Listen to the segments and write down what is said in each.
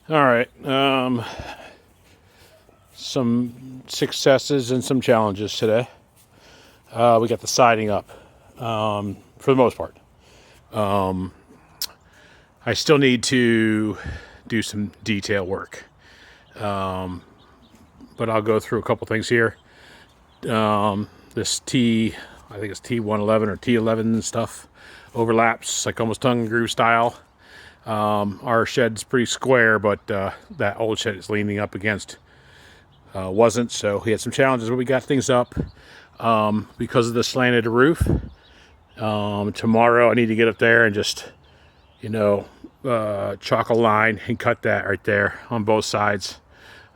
All right. Some successes and some challenges today. We got the siding up for the most part. I still need to do some detail work, but I'll go through a couple things here. This I think it's T111 or T11 stuff, overlaps like almost tongue and groove style. Our shed's pretty square, but that old shed is leaning up against wasn't, so he had some challenges, but we got things up because of the slanted roof. Tomorrow I need to get up there and just, chalk a line and cut that right there on both sides.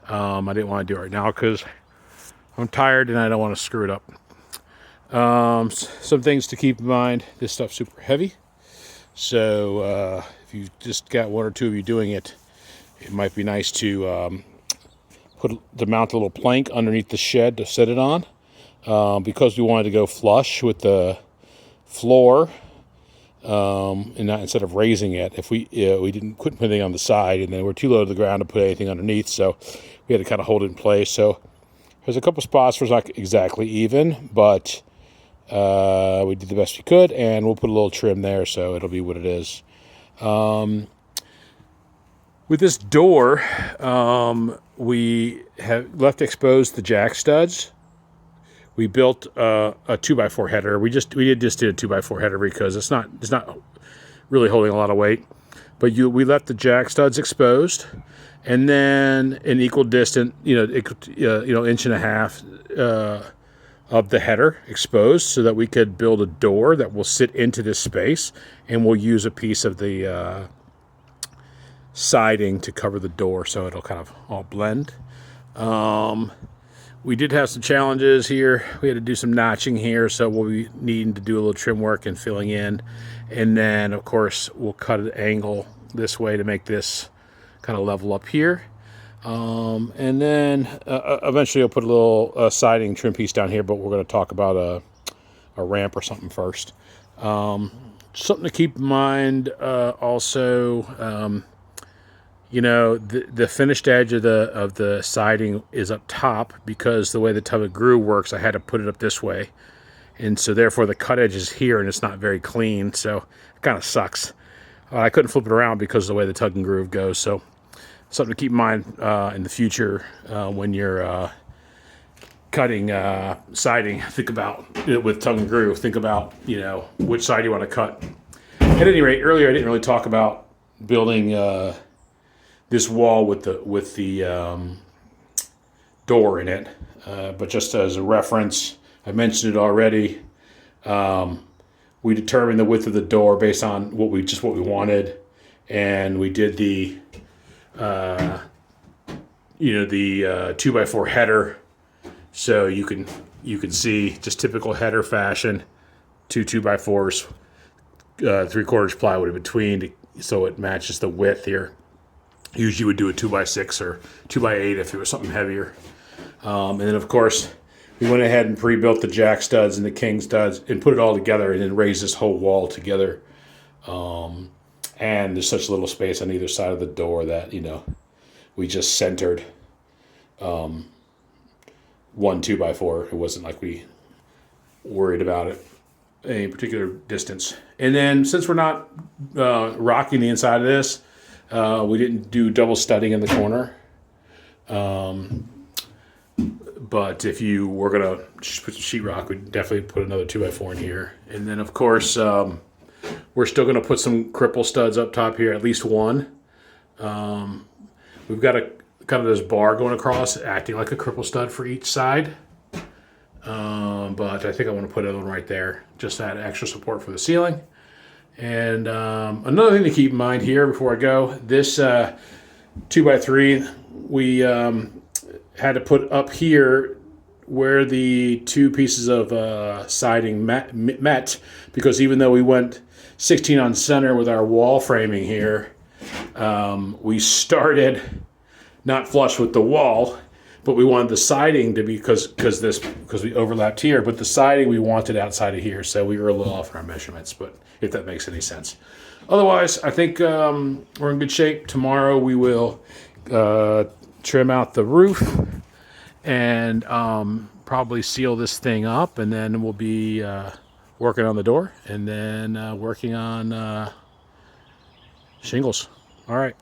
I didn't want to do it right now because I'm tired and I don't want to screw it up. Some things to keep in mind: this stuff's super heavy, so if you just got one or two of you doing it, it might be nice to mount a little plank underneath the shed to set it on, because we wanted to go flush with the floor, and not, instead of raising it. If we couldn't put anything on the side, and then we're too low to the ground to put anything underneath, so we had to kind of hold it in place. So there's a couple spots where it's not exactly even, but we did the best we could, and we'll put a little trim there, so it'll be what it is. With this door, we have left exposed the jack studs. We built a 2x4 header. We did a 2x4 header because it's not really holding a lot of weight. But we left the jack studs exposed, and then an equal distance, inch and a half of the header exposed, so that we could build a door that will sit into this space, and we'll use a piece of the siding to cover the door, so it'll kind of all blend. We did have some challenges here. We had to do some notching here, so we'll be needing to do a little trim work and filling in. And then, of course, we'll cut an angle this way to make this kind of level up here. And then eventually I'll put a little siding trim piece down here, but we're going to talk about a ramp or something first. Something to keep in mind also, the finished edge of the siding is up top, because the way the tub and groove works, I had to put it up this way, and so therefore the cut edge is here, and it's not very clean, so it kind of sucks. I couldn't flip it around because of the way the tug and groove goes. So something to keep in mind in the future when you're cutting siding. Think about it with tug and groove. Think about which side you want to cut. At any rate, earlier I didn't really talk about building this wall with the door in it, but just as a reference, I mentioned it already. We determined the width of the door based on what we wanted, and we did the 2x4 header, so you can see just typical header fashion, two 2x4s, 3/4 plywood in between, so it matches the width here. Usually would do a 2x6 or 2x8 if it was something heavier. And then, of course, we went ahead and pre-built the jack studs and the king studs and put it all together, and then raised this whole wall together. And there's such little space on either side of the door that, we just centered one 2x4. It wasn't like we worried about it any particular distance. And then, since we're not rocking the inside of this, we didn't do double studding in the corner. But if you were going to put sheetrock, we'd definitely put another 2x4 in here. And then, of course, we're still going to put some cripple studs up top here, at least one. We've got a kind of this bar going across, acting like a cripple stud for each side. But I think I want to put another one right there, just to add extra support for the ceiling. And another thing to keep in mind here before I go, this 2x3, we had to put up here where the two pieces of siding met, because even though we went 16 on center with our wall framing here, we started not flush with the wall, but we wanted the siding to be, because we overlapped here, but the siding we wanted outside of here, so we were a little off in our measurements, but if that makes any sense. Otherwise, I think we're in good shape. Tomorrow we will trim out the roof and probably seal this thing up, and then we'll be working on the door, and then working on shingles. All right.